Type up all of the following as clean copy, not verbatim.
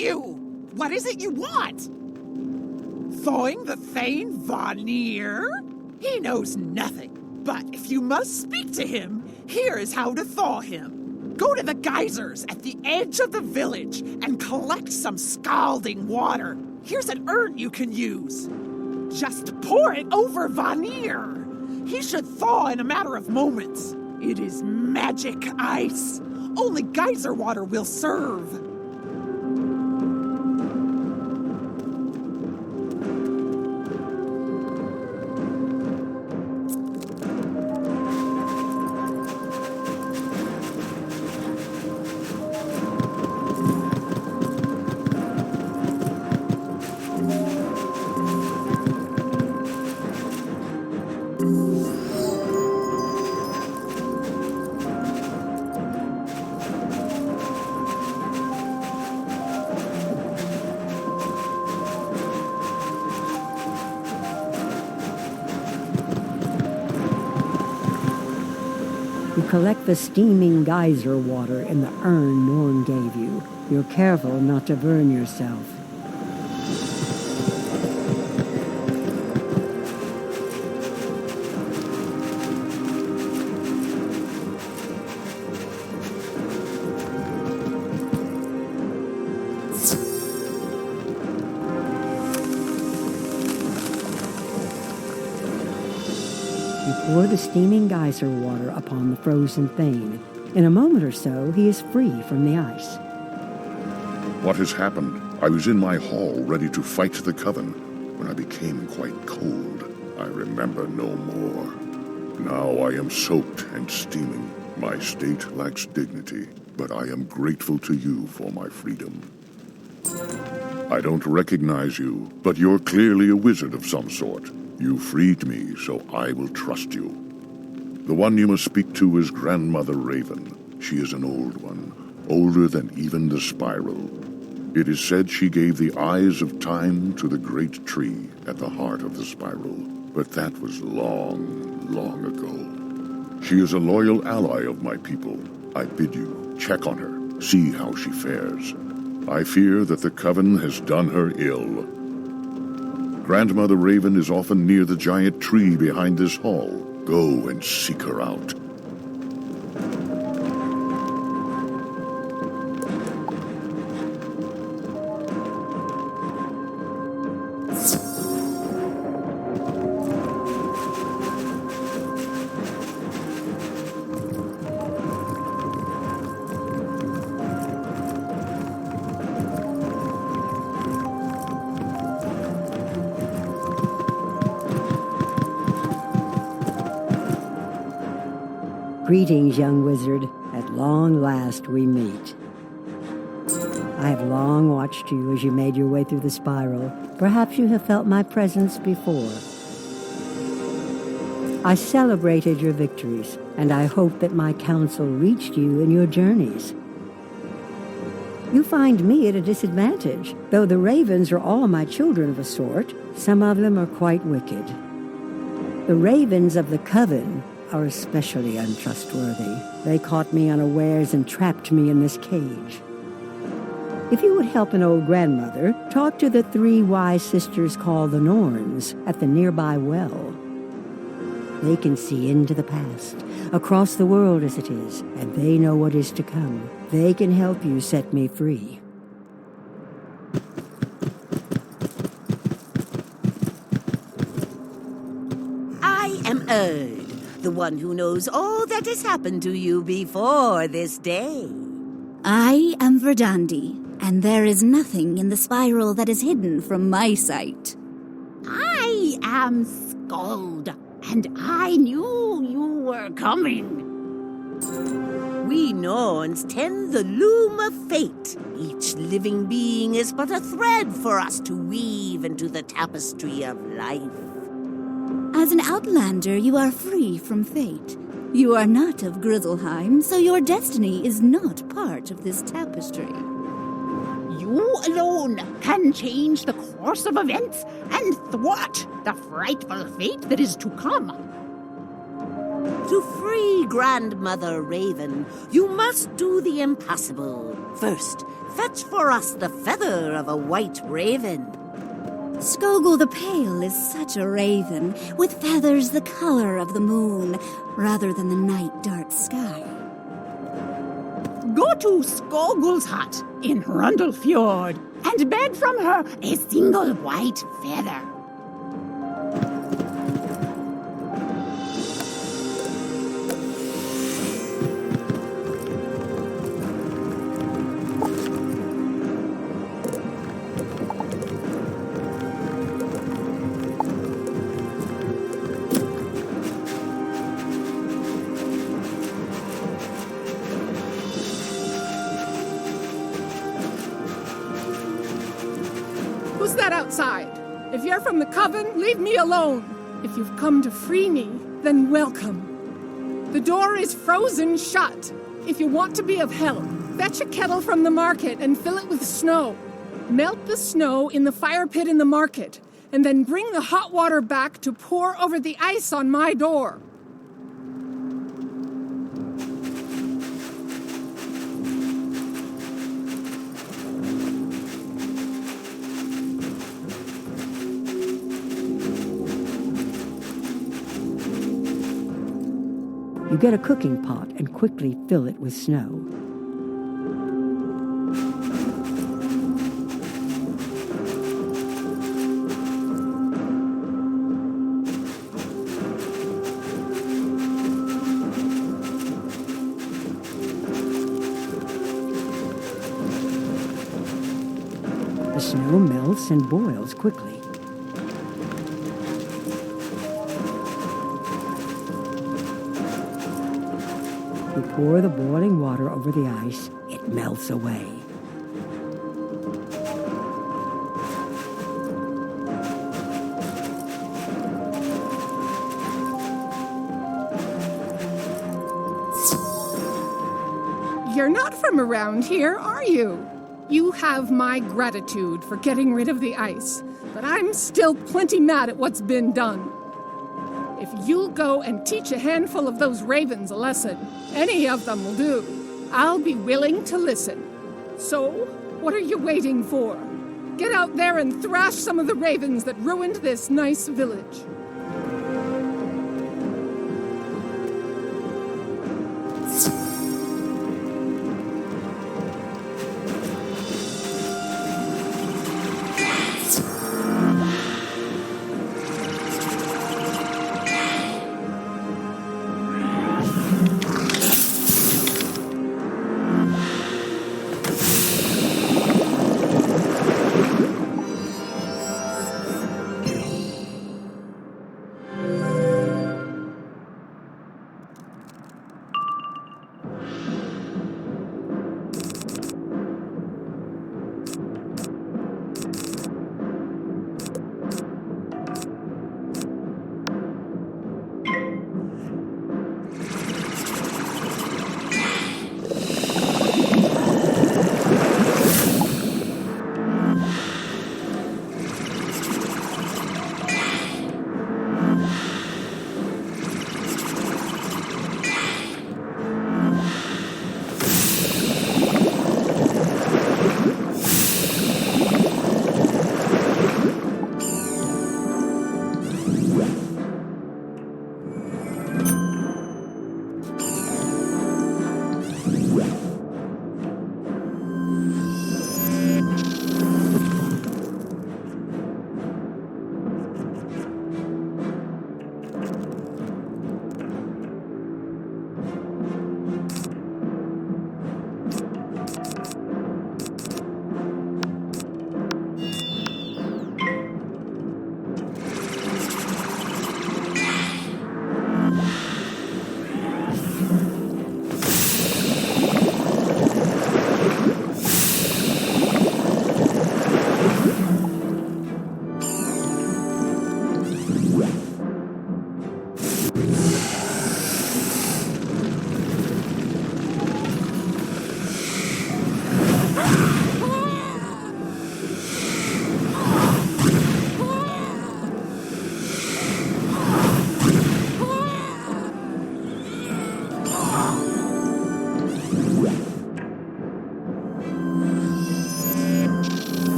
you? What is it you want? Thawing the Thane Vanir? He knows nothing. But if you must speak to him, here is how to thaw him. Go to the geysers at the edge of the village and collect some scalding water. Here's an urn you can use. Just pour it over Vanir. He should thaw in a matter of moments. It is magic ice. Only geyser water will serve. You collect the steaming geyser water in the urn Norn gave you. You're careful not to burn yourself. Pour the steaming geyser water upon the frozen Thane. In a moment or so, he is free from the ice. What has happened? I was in my hall ready to fight the Coven when I became quite cold. I remember no more. Now I am soaked and steaming. My state lacks dignity, but I am grateful to you for my freedom. I don't recognize you, but you're clearly a wizard of some sort. You freed me, so I will trust you. The one you must speak to is Grandmother Raven. She is an old one, older than even the spiral. It is said she gave the eyes of time to the great tree at the heart of the spiral, but that was long, long ago. She is a loyal ally of my people. I bid you check on her, see how she fares. I fear that the Coven has done her ill. Grandmother Raven is often near the giant tree behind this hall. Go and seek her out. Greetings, young wizard. At long last we meet. I have long watched you as you made your way through the spiral. Perhaps you have felt my presence before. I celebrated your victories, and I hope that my counsel reached you in your journeys. You find me at a disadvantage. Though the ravens are all my children of a sort, some of them are quite wicked. The ravens of the Coven are especially untrustworthy. They caught me unawares and trapped me in this cage. If you would help an old grandmother, talk to the 3 wise sisters called the Norns at the nearby well. They can see into the past, across the world as it is, and they know what is to come. They can help you set me free. I am Erd, the one who knows all that has happened to you before this day. I am Verdandi, and there is nothing in the spiral that is hidden from my sight. I am Skald, and I knew you were coming. We Norns tend the loom of fate. Each living being is but a thread for us to weave into the tapestry of life. As an outlander, you are free from fate. You are not of Grizzleheim, so your destiny is not part of this tapestry. You alone can change the course of events and thwart the frightful fate that is to come. To free Grandmother Raven, you must do the impossible. First, fetch for us the feather of a white raven. Skogul the Pale is such a raven, with feathers the color of the moon, rather than the night dark sky. Go to Skogul's hut in Hrundle Fjord and beg from her a single white feather. Who's that outside? If you're from the coven, leave me alone. If you've come to free me, then welcome. The door is frozen shut. If you want to be of help, fetch a kettle from the market and fill it with snow. Melt the snow in the fire pit in the market, and then bring the hot water back to pour over the ice on my door. You get a cooking pot and quickly fill it with snow. The snow melts and boils quickly. You pour the boiling water over the ice, it melts away. You're not from around here, are you? You have my gratitude for getting rid of the ice, but I'm still plenty mad at what's been done. If you'll go and teach a handful of those ravens a lesson, any of them will do. I'll be willing to listen. So, what are you waiting for? Get out there and thrash some of the ravens that ruined this nice village.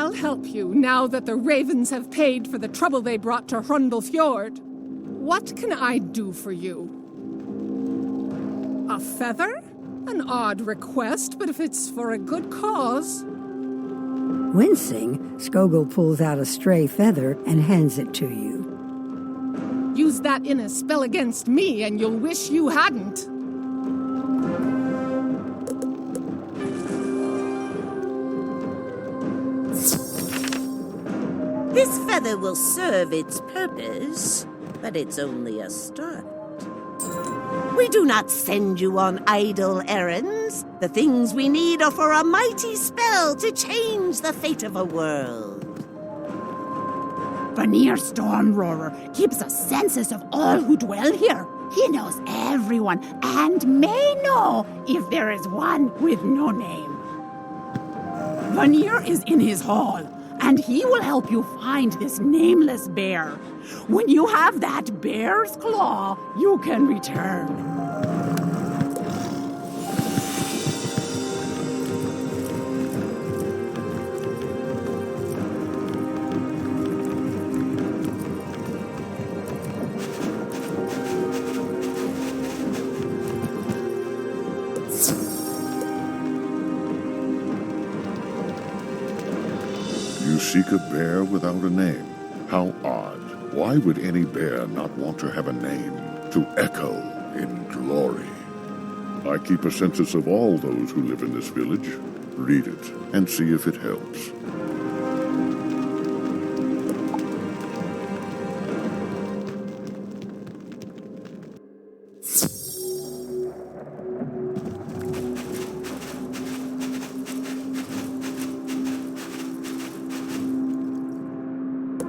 I'll help you now that the ravens have paid for the trouble they brought to Hrundle Fjord. What can I do for you? A feather? An odd request, but if it's for a good cause... Wincing, Skogul pulls out a stray feather and hands it to you. Use that in a spell against me, and you'll wish you hadn't. This feather will serve its purpose, but it's only a start. We do not send you on idle errands. The things we need are for a mighty spell to change the fate of a world. Vanir Stormroarer keeps a census of all who dwell here. He knows everyone and may know if there is one with no name. Vanir is in his hall, and he will help you find this nameless bear. When you have that bear's claw, you can return. You seek a bear without a name. How odd. Why would any bear not want to have a name to echo in glory? I keep a census of all those who live in this village. Read it and see if it helps.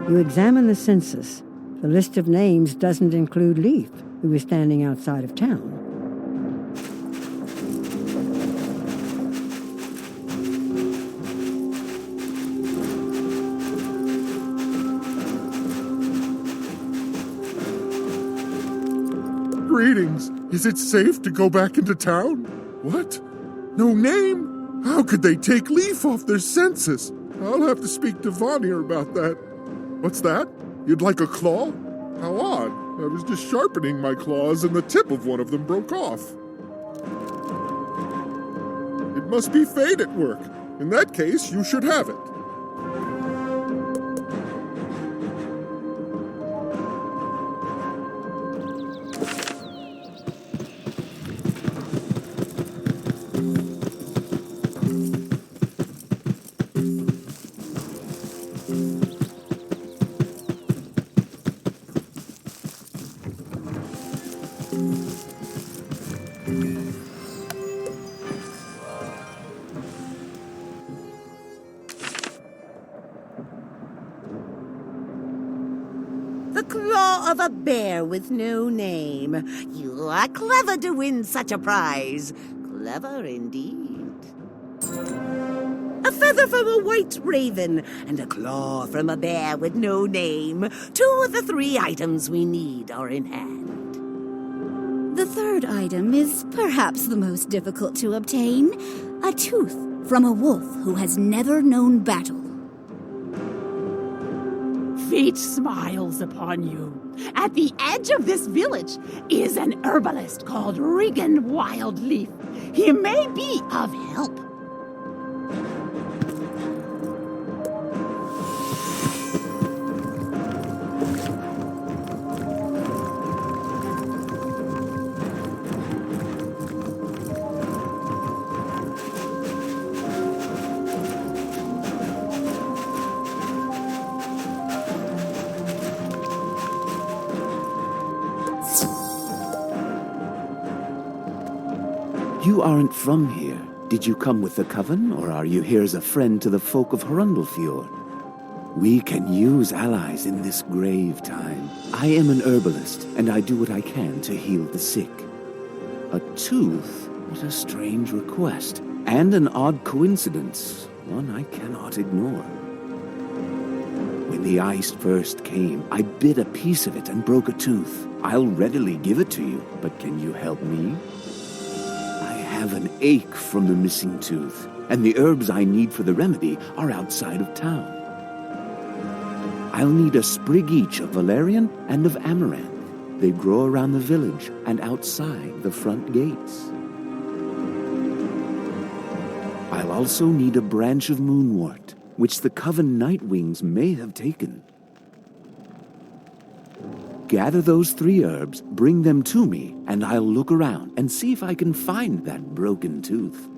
You examine the census. The list of names doesn't include Leaf, who is standing outside of town. Greetings. Is it safe to go back into town? What? No name? How could they take Leaf off their census? I'll have to speak to Vanir about that. What's that? You'd like a claw? How odd. I was just sharpening my claws and the tip of one of them broke off. It must be fate at work. In that case, you should have it. The claw of a bear with no name. You are clever to win such a prize. Clever indeed. A feather from a white raven and a claw from a bear with no name. 2 of the 3 items we need are in hand. The third item is perhaps the most difficult to obtain. A tooth from a wolf who has never known battle. Fate smiles upon you. At the edge of this village is an herbalist called Regan Wildleaf. He may be of help. You aren't from here. Did you come with the Coven, or are you here as a friend to the folk of Hrundle Fjord? We can use allies in this grave time. I am an herbalist, and I do what I can to heal the sick. A tooth? What a strange request. And an odd coincidence, one I cannot ignore. When the ice first came, I bit a piece of it and broke a tooth. I'll readily give it to you, but can you help me? I have an ache from the missing tooth. and the herbs I need for the remedy are outside of town. I'll need a sprig each of valerian and of amaranth. They grow around the village and outside the front gates. I'll also need a branch of moonwort, which the coven nightwings may have taken. Gather those 3 herbs, bring them to me, and I'll look around and see if I can find that broken tooth.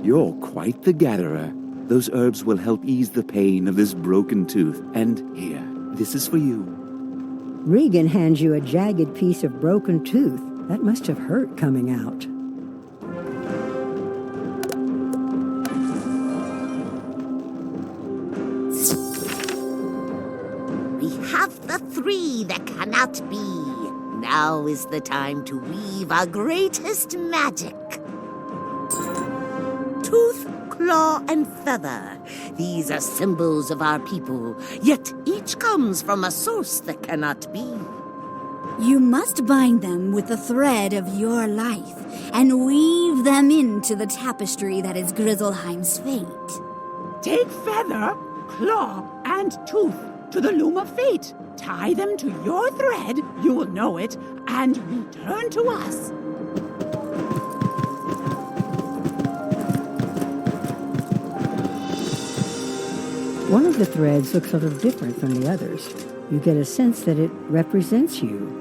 You're quite the gatherer. Those herbs will help ease the pain of this broken tooth. And here, this is for you. Regan hands you a jagged piece of broken tooth. That must have hurt coming out. We have the three that cannot be. Now is the time to weave our greatest magic. Tooth, claw, and feather. These are symbols of our people, yet each comes from a source that cannot be. You must bind them with the thread of your life and weave them into the tapestry that is Grizzleheim's fate. Take feather, claw, and tooth to the loom of fate. Tie them to your thread, you will know it, and return to us. One of the threads looks a little different from the others. You get a sense that it represents you.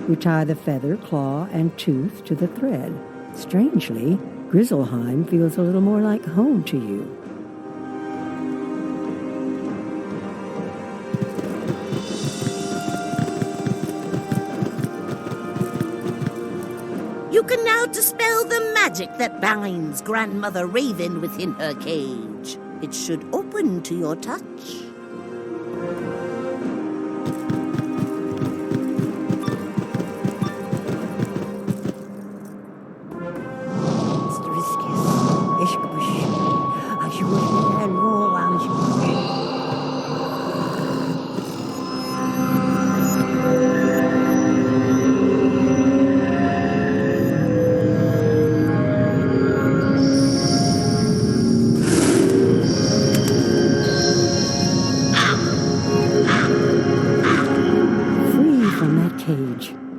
You tie the feather, claw, and tooth to the thread. Strangely, Grizzleheim feels a little more like home to you. You can now dispel the magic that binds Grandmother Raven within her cage. It should open to your touch.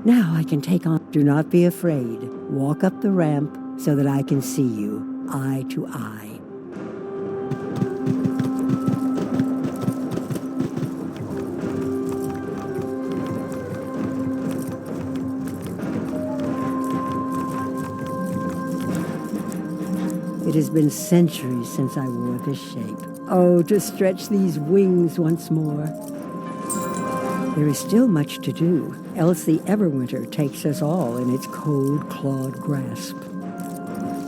Now I can take on. Do not be afraid. Walk up the ramp so that I can see you, eye to eye. It has been centuries since I wore this shape. Oh, to stretch these wings once more. There is still much to do, else the Everwinter takes us all in its cold, clawed grasp.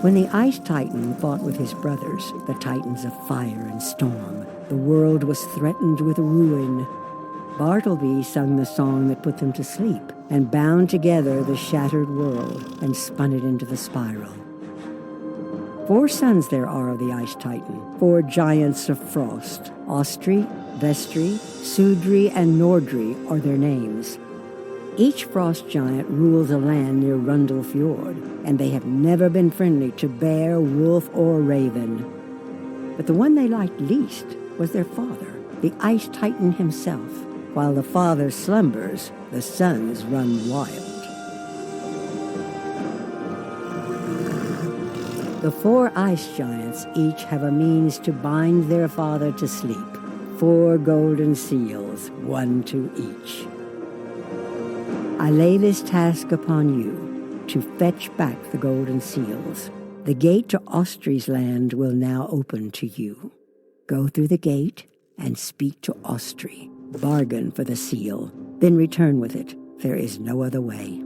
When the Ice Titan fought with his brothers, the Titans of Fire and Storm, the world was threatened with ruin. Bartleby sung the song that put them to sleep, and bound together the shattered world and spun it into the spiral. 4 sons there are of the Ice Titan, 4 giants of frost. Austri, Vestri, Sudri, and Nordri are their names. Each frost giant rules a land near Hrundle Fjord, and they have never been friendly to bear, wolf, or raven. But the one they liked least was their father, the Ice Titan himself. While the father slumbers, the sons run wild. The 4 ice giants each have a means to bind their father to sleep. 4 golden seals, 1 to each. I lay this task upon you, to fetch back the golden seals. The gate to Austri's land will now open to you. Go through the gate and speak to Austri. Bargain for the seal, then return with it. There is no other way.